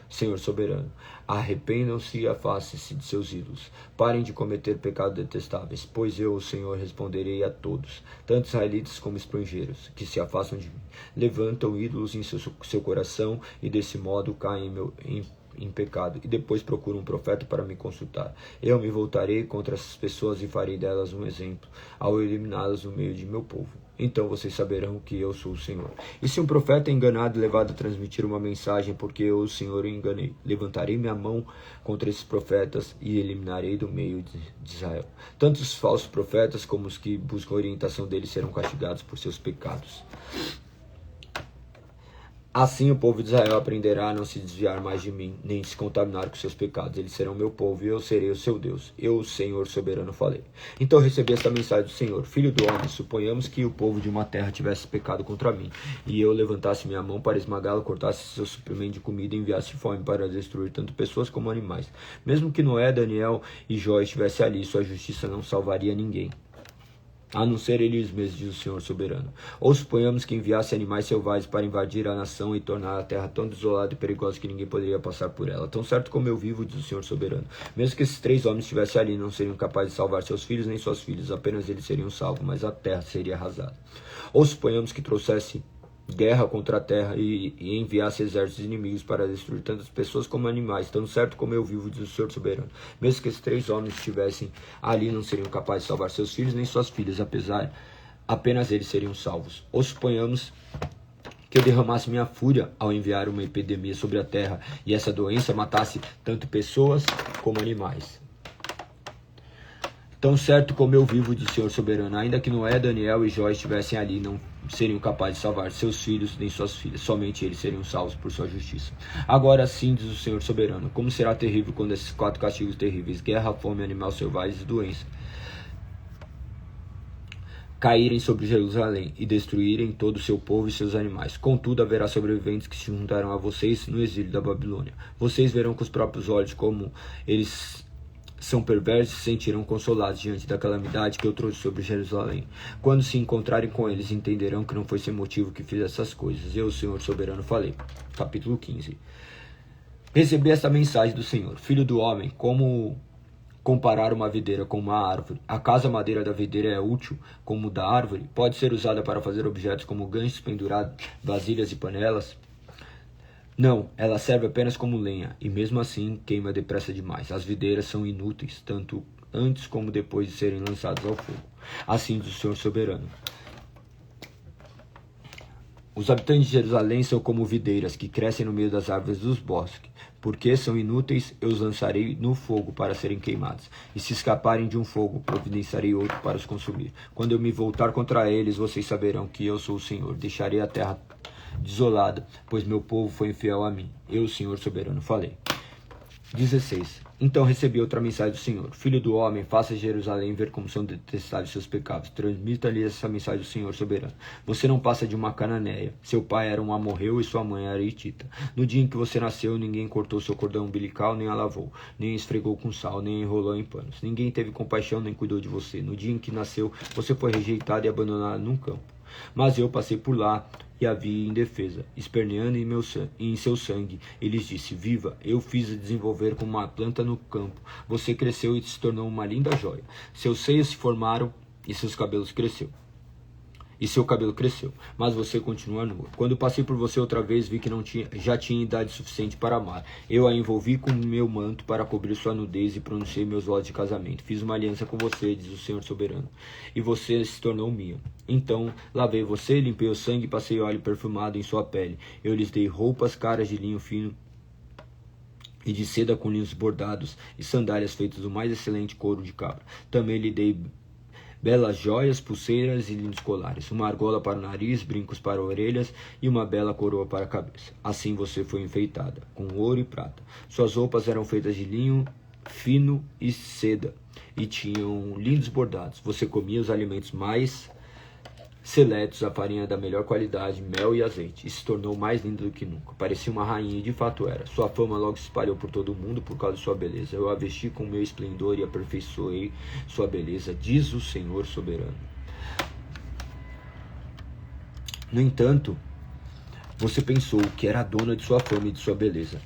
Senhor soberano: arrependam-se e afastem-se de seus ídolos. Parem de cometer pecados detestáveis, pois eu, o Senhor, responderei a todos, tanto israelitas como estrangeiros, que se afastam de mim. Levantam ídolos em seu coração e desse modo caem em pecado, e depois procuram um profeta para me consultar. Eu me voltarei contra essas pessoas e farei delas um exemplo, ao eliminá-las no meio de meu povo. Então vocês saberão que eu sou o Senhor. E se um profeta é enganado e levado a transmitir uma mensagem porque eu, o Senhor, o enganei, levantarei minha mão contra esses profetas e eliminarei do meio de Israel. Tanto os falsos profetas como os que buscam a orientação deles serão castigados por seus pecados. Assim o povo de Israel aprenderá a não se desviar mais de mim, nem se contaminar com seus pecados. Eles serão meu povo e eu serei o seu Deus. Eu, o Senhor soberano, falei. Então recebi esta mensagem do Senhor: filho do homem, suponhamos que o povo de uma terra tivesse pecado contra mim, e eu levantasse minha mão para esmagá-lo, cortasse seu suprimento de comida e enviasse fome para destruir tanto pessoas como animais. Mesmo que Noé, Daniel e Jó estivessem ali, sua justiça não salvaria ninguém, a não ser eles mesmos, diz o Senhor soberano. Ou suponhamos que enviasse animais selvagens para invadir a nação e tornar a terra tão desolada e perigosa que ninguém poderia passar por ela. Tão certo como eu vivo, diz o Senhor soberano, mesmo que esses 3 homens estivessem ali, não seriam capazes de salvar seus filhos nem suas filhas, apenas eles seriam salvos, mas a terra seria arrasada. Ou suponhamos que trouxesse guerra contra a terra e enviasse exércitos inimigos para destruir tantas pessoas como animais, tão certo como eu vivo, diz o Senhor soberano. Mesmo que esses 3 homens estivessem ali, não seriam capazes de salvar seus filhos nem suas filhas, apenas eles seriam salvos. Ou suponhamos que eu derramasse minha fúria ao enviar uma epidemia sobre a terra e essa doença matasse tanto pessoas como animais. Tão certo como eu vivo, diz o Senhor soberano, ainda que Noé, Daniel e Jó estivessem ali, não seriam capazes de salvar seus filhos nem suas filhas, somente eles seriam salvos por sua justiça. Agora sim, diz o Senhor soberano, como será terrível quando esses 4 castigos terríveis, guerra, fome, animais selvagens e doença, caírem sobre Jerusalém e destruírem todo o seu povo e seus animais. Contudo, haverá sobreviventes que se juntarão a vocês no exílio da Babilônia. Vocês verão com os próprios olhos como eles são perversos e se sentirão consolados diante da calamidade que eu trouxe sobre Jerusalém. Quando se encontrarem com eles, entenderão que não foi sem motivo que fiz essas coisas. Eu, o Senhor soberano, falei. Capítulo 15. Recebi esta mensagem do Senhor: filho do homem, como comparar uma videira com uma árvore? Acaso a madeira da videira é útil como da árvore? Pode ser usada para fazer objetos como ganchos pendurados, vasilhas e panelas? Não, ela serve apenas como lenha, e mesmo assim queima depressa demais. As videiras são inúteis, tanto antes como depois de serem lançadas ao fogo. Assim diz o Senhor soberano. Os habitantes de Jerusalém são como videiras que crescem no meio das árvores dos bosques. Porque são inúteis, eu os lançarei no fogo para serem queimados. E se escaparem de um fogo, providenciarei outro para os consumir. Quando eu me voltar contra eles, vocês saberão que eu sou o Senhor. Deixarei a terra desolada, pois meu povo foi infiel a mim. Eu, o Senhor soberano, falei. 16. Então recebi outra mensagem do Senhor: filho do homem, faça Jerusalém ver como são detestáveis seus pecados. Transmita-lhe essa mensagem do Senhor soberano: você não passa de uma cananeia. Seu pai era um amorreu e sua mãe era hitita. No dia em que você nasceu, ninguém cortou seu cordão umbilical, nem a lavou, nem esfregou com sal, nem enrolou em panos. Ninguém teve compaixão, nem cuidou de você. No dia em que nasceu, você foi rejeitado e abandonado num campo. Mas eu passei por lá e a vi indefesa, esperneando em seu sangue. E lhes disse: viva, eu fiz a desenvolver como uma planta no campo. Você cresceu e se tornou uma linda joia. Seus seios se formaram e seu cabelo cresceu, mas você continua nua. Quando passei por você outra vez, vi que já tinha idade suficiente para amar. Eu a envolvi com meu manto para cobrir sua nudez e pronunciei meus votos de casamento. Fiz uma aliança com você, diz o Senhor soberano, e você se tornou minha. Então lavei você, limpei o sangue e passei óleo perfumado em sua pele. Eu lhes dei roupas caras de linho fino e de seda com linhos bordados e sandálias feitas do mais excelente couro de cabra. Também lhe dei belas joias, pulseiras e lindos colares, uma argola para o nariz, brincos para orelhas e uma bela coroa para a cabeça. Assim você foi enfeitada, com ouro e prata. Suas roupas eram feitas de linho fino e seda, e tinham lindos bordados. Você comia os alimentos mais seletos, a farinha da melhor qualidade, mel e azeite, e se tornou mais linda do que nunca. Parecia uma rainha, e de fato era. Sua fama logo se espalhou por todo o mundo por causa de sua beleza. Eu a vesti com meu esplendor e aperfeiçoei sua beleza, diz o Senhor soberano. No entanto, você pensou que era a dona de sua fama e de sua beleza.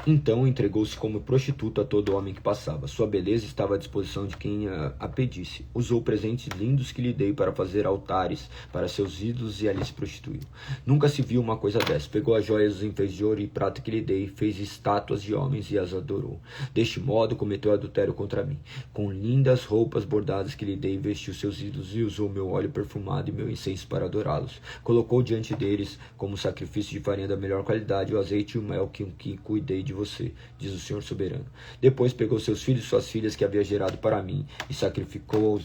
Então entregou-se como prostituta a todo homem que passava. Sua beleza estava à disposição de quem a pedisse. Usou presentes lindos que lhe dei para fazer altares para seus ídolos e ali se prostituiu. Nunca se viu uma coisa dessa. Pegou as joias dos enfeites de ouro e prata que lhe dei, fez estátuas de homens e as adorou. Deste modo cometeu adultério contra mim. Com lindas roupas bordadas que lhe dei, vestiu seus ídolos e usou meu óleo perfumado e meu incenso para adorá-los. Colocou diante deles, como sacrifício de farinha da melhor qualidade, o azeite e o mel que cuidei de você, diz o Senhor soberano. Depois pegou seus filhos e suas filhas que havia gerado para mim e sacrificou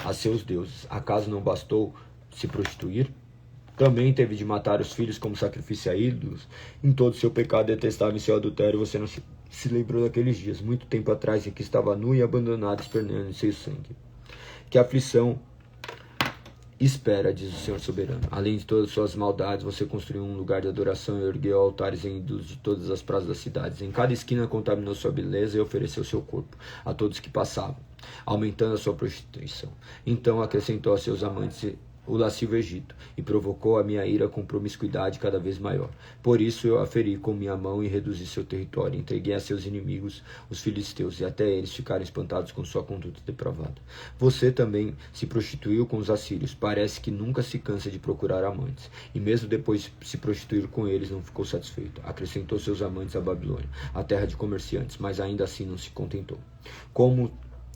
a seus deuses. Acaso não bastou se prostituir? Também teve de matar os filhos como sacrifício a ídolos. Em todo seu pecado detestável e seu adultério, você não se lembrou daqueles dias, muito tempo atrás, em que estava nu e abandonado, esperneando em seu sangue. Que aflição espera, diz o Senhor soberano. Além de todas as suas maldades, você construiu um lugar de adoração e ergueu altares em ídolos de todas as praças das cidades. Em cada esquina contaminou sua beleza e ofereceu seu corpo a todos que passavam, aumentando a sua prostituição. Então acrescentou a seus amantes o lascivo Egito, e provocou a minha ira com promiscuidade cada vez maior. Por isso eu a feri com minha mão e reduzi seu território. Entreguei a seus inimigos, os filisteus, e até eles ficaram espantados com sua conduta depravada. Você também se prostituiu com os assírios. Parece que nunca se cansa de procurar amantes. E mesmo depois de se prostituir com eles, não ficou satisfeito. Acrescentou seus amantes à Babilônia, a terra de comerciantes, mas ainda assim não se contentou. Como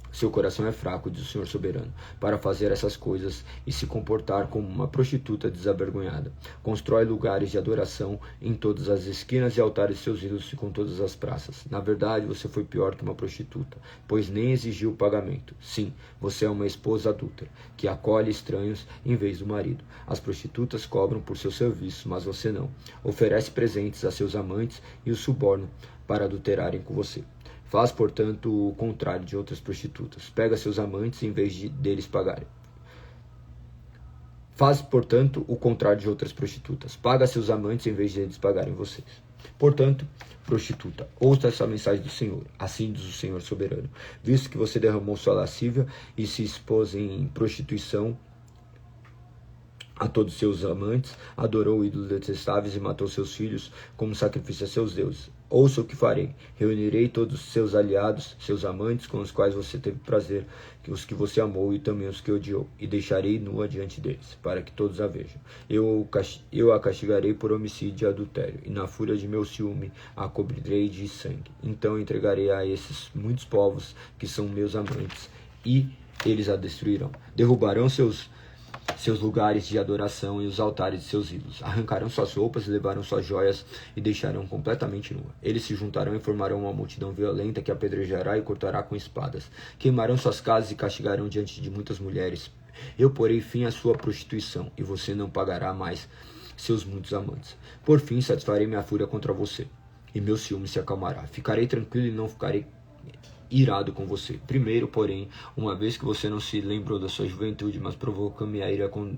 seu coração é fraco, diz o Senhor soberano, para fazer essas coisas e se comportar como uma prostituta desavergonhada. Constrói lugares de adoração em todas as esquinas e altares de seus ídolos e com todas as praças. Na verdade, você foi pior que uma prostituta, pois nem exigiu pagamento. Sim, você é uma esposa adúltera, que acolhe estranhos em vez do marido. As prostitutas cobram por seus serviços, mas você não. Oferece presentes a seus amantes e os suborna para adulterarem com você. Faz, portanto, o contrário de outras prostitutas. Pega seus amantes em vez deles pagarem. Faz, portanto, o contrário de outras prostitutas. Paga seus amantes em vez de eles pagarem vocês. Portanto, prostituta, ouça essa mensagem do Senhor. Assim diz o Senhor soberano. Visto que você derramou sua lascívia e se expôs em prostituição a todos seus amantes, adorou ídolos detestáveis e matou seus filhos como sacrifício a seus deuses. Ouça o que farei. Reunirei todos os seus aliados, seus amantes, com os quais você teve prazer, os que você amou e também os que odiou, e deixarei nua diante deles, para que todos a vejam. Eu a castigarei por homicídio e adultério, e na fúria de meu ciúme a cobrirei de sangue. Então entregarei a esses muitos povos que são meus amantes, e eles a destruirão. Derrubarão seus lugares de adoração e os altares de seus ídolos. Arrancarão suas roupas, levarão suas joias e deixarão completamente nua. Eles se juntarão e formarão uma multidão violenta que apedrejará e cortará com espadas. Queimarão suas casas e castigarão diante de muitas mulheres. Eu porei fim à sua prostituição e você não pagará mais seus muitos amantes. Por fim, satisfarei minha fúria contra você e meu ciúme se acalmará. Ficarei tranquilo e não ficarei irado com você. Primeiro, porém, uma vez que você não se lembrou da sua juventude, mas provocou minha ira com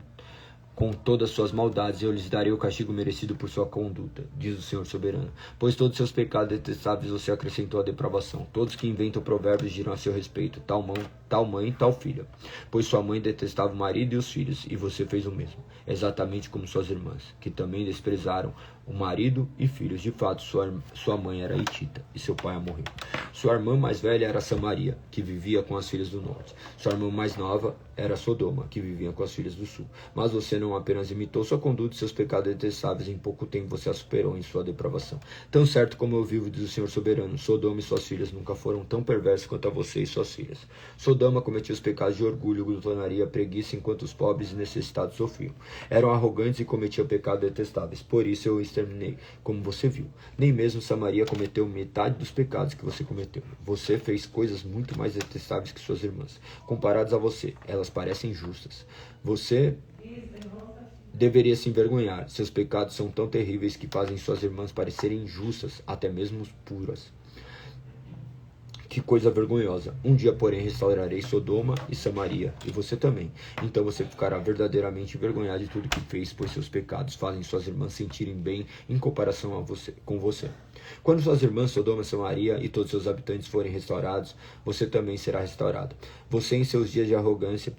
todas as suas maldades, eu lhes darei o castigo merecido por sua conduta, diz o Senhor soberano. Pois todos os seus pecados detestáveis você acrescentou à depravação. Todos que inventam provérbios dirão a seu respeito, tal mãe, tal filha. Pois sua mãe detestava o marido e os filhos, e você fez o mesmo. Exatamente como suas irmãs, que também desprezaram o marido e filhos. De fato, sua mãe era hitita e seu pai a morreu. Sua irmã mais velha era Samaria, que vivia com as filhas do norte. Sua irmã mais nova era Sodoma, que vivia com as filhas do sul. Mas você não apenas imitou sua conduta e seus pecados detestáveis, em pouco tempo você a superou em sua depravação. Tão certo como eu vivo, diz o Senhor soberano, Sodoma e suas filhas nunca foram tão perversas quanto a você e suas filhas. Sodoma cometia os pecados de orgulho, glutonaria, preguiça, enquanto os pobres e necessitados sofriam. Eram arrogantes e cometiam pecados detestáveis. Por isso eu exterminei, como você viu. Nem mesmo Samaria cometeu metade dos pecados que você cometeu. Você fez coisas muito mais detestáveis que suas irmãs. Comparadas a você, elas parecem justas. Você deveria se envergonhar. Seus pecados são tão terríveis que fazem suas irmãs parecerem injustas, até mesmo puras. Que coisa vergonhosa. Um dia, porém, restaurarei Sodoma e Samaria, e você também. Então você ficará verdadeiramente envergonhado de tudo que fez, pois seus pecados fazem suas irmãs sentirem bem em comparação com você. Quando suas irmãs Sodoma, Samaria e todos seus habitantes forem restaurados, você também será restaurado. Você, em seus dias de arrogância,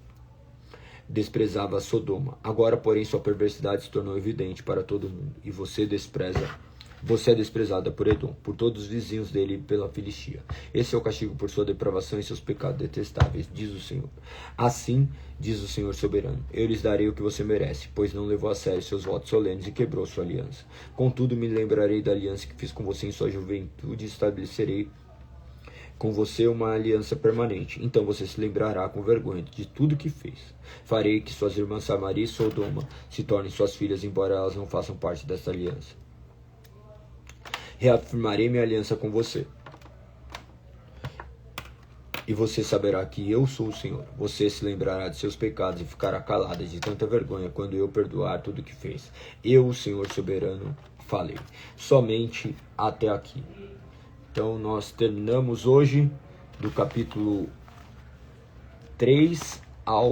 desprezava Sodoma. Agora, porém, sua perversidade se tornou evidente para todo mundo, e você é desprezada por Edom, por todos os vizinhos dele e pela Filistia. Esse é o castigo por sua depravação e seus pecados detestáveis, diz o Senhor. Assim, diz o Senhor soberano, eu lhes darei o que você merece, pois não levou a sério seus votos solenes e quebrou sua aliança. Contudo, me lembrarei da aliança que fiz com você em sua juventude e estabelecerei com você uma aliança permanente. Então você se lembrará com vergonha de tudo que fez. Farei que suas irmãs Samaria e Sodoma se tornem suas filhas, embora elas não façam parte dessa aliança. Reafirmarei minha aliança com você, e você saberá que eu sou o Senhor. Você se lembrará de seus pecados e ficará calada de tanta vergonha quando eu perdoar tudo o que fez. Eu, o Senhor soberano, falei. Somente até aqui. Então nós terminamos hoje do capítulo 3 ao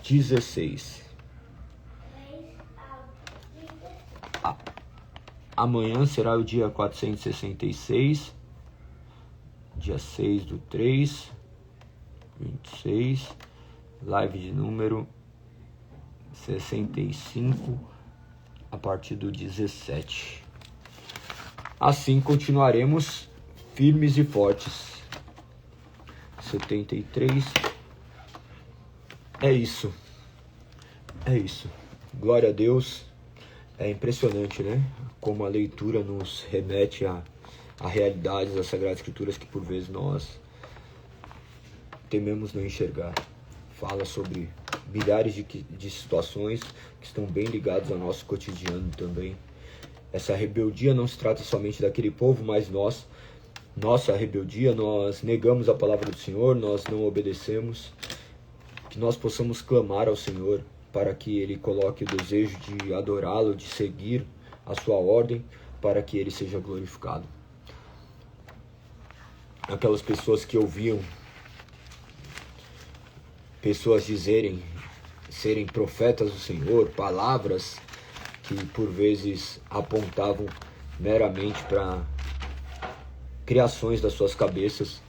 16. Amanhã será o dia 466, dia 6/3/26, live de número 65, a partir do 17. Assim continuaremos firmes e fortes. 73. É isso. Glória a Deus. É impressionante, né? Como a leitura nos remete a realidades das Sagradas Escrituras que por vezes nós tememos não enxergar. Fala sobre milhares de situações que estão bem ligadas ao nosso cotidiano também. Essa rebeldia não se trata somente daquele povo, mas nossa rebeldia, nós negamos a palavra do Senhor, nós não obedecemos. Que nós possamos clamar ao Senhor para que Ele coloque o desejo de adorá-lo, de seguir a sua ordem, para que Ele seja glorificado. Aquelas pessoas que ouviam pessoas serem profetas do Senhor, palavras que por vezes apontavam meramente para criações das suas cabeças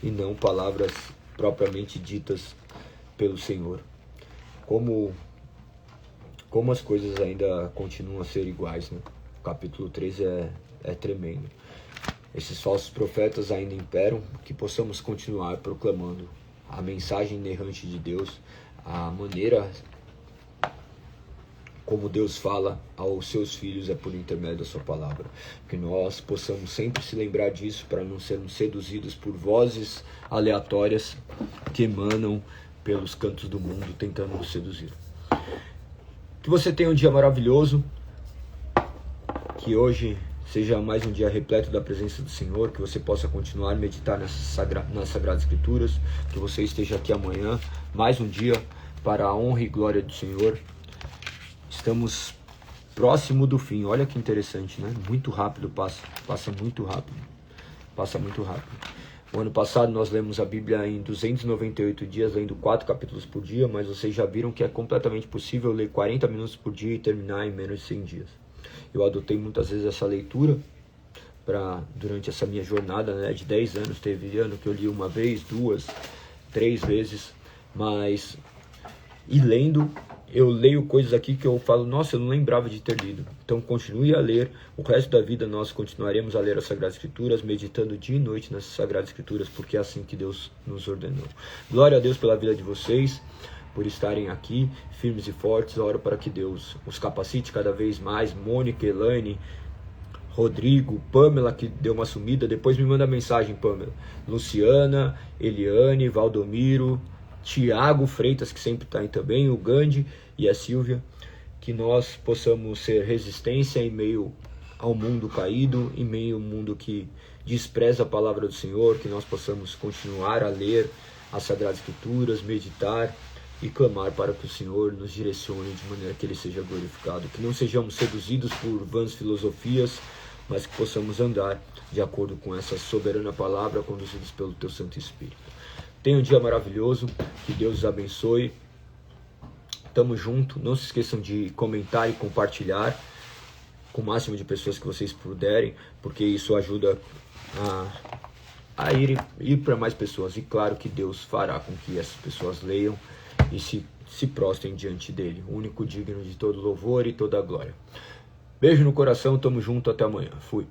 e não palavras propriamente ditas pelo Senhor. Como as coisas ainda continuam a ser iguais, né? O capítulo 3 é tremendo. Esses falsos profetas ainda imperam, que possamos continuar proclamando a mensagem inerrante de Deus, a maneira como Deus fala aos seus filhos é por intermédio da sua palavra. Que nós possamos sempre se lembrar disso, para não sermos seduzidos por vozes aleatórias que emanam pelos cantos do mundo tentando nos seduzir. Que você tenha um dia maravilhoso, que hoje seja mais um dia repleto da presença do Senhor, que você possa continuar a meditar nas Sagradas Escrituras, que você esteja aqui amanhã, mais um dia para a honra e glória do Senhor. Estamos próximo do fim, olha que interessante, né? Muito rápido passa muito rápido. O ano passado nós lemos a Bíblia em 298 dias, lendo 4 capítulos por dia, mas vocês já viram que é completamente possível ler 40 minutos por dia e terminar em menos de 100 dias. Eu adotei muitas vezes essa leitura durante essa minha jornada, né, de 10 anos. Teve ano que eu li 1 vez, 2, 3 vezes, e lendo, eu leio coisas aqui que eu falo, nossa, eu não lembrava de ter lido. Então continue a ler, o resto da vida nós continuaremos a ler as Sagradas Escrituras, meditando dia e noite nas Sagradas Escrituras, porque é assim que Deus nos ordenou. Glória a Deus pela vida de vocês, por estarem aqui, firmes e fortes. Oro para que Deus os capacite cada vez mais. Mônica, Elaine, Rodrigo, Pamela, que deu uma sumida, depois me manda mensagem, Pamela. Luciana, Eliane, Valdomiro, Tiago Freitas, que sempre está aí também, o Gandhi e a Silvia. Que nós possamos ser resistência em meio ao mundo caído, em meio ao mundo que despreza a palavra do Senhor, que nós possamos continuar a ler as Sagradas Escrituras, meditar e clamar para que o Senhor nos direcione de maneira que Ele seja glorificado. Que não sejamos seduzidos por vãs filosofias, mas que possamos andar de acordo com essa soberana palavra, conduzidos pelo Teu Santo Espírito. Tenha um dia maravilhoso, que Deus os abençoe. Tamo junto, não se esqueçam de comentar e compartilhar com o máximo de pessoas que vocês puderem, porque isso ajuda a ir para mais pessoas. E claro que Deus fará com que essas pessoas leiam e se prostrem diante dele, o único digno de todo louvor e toda glória. Beijo no coração, tamo junto, até amanhã. Fui.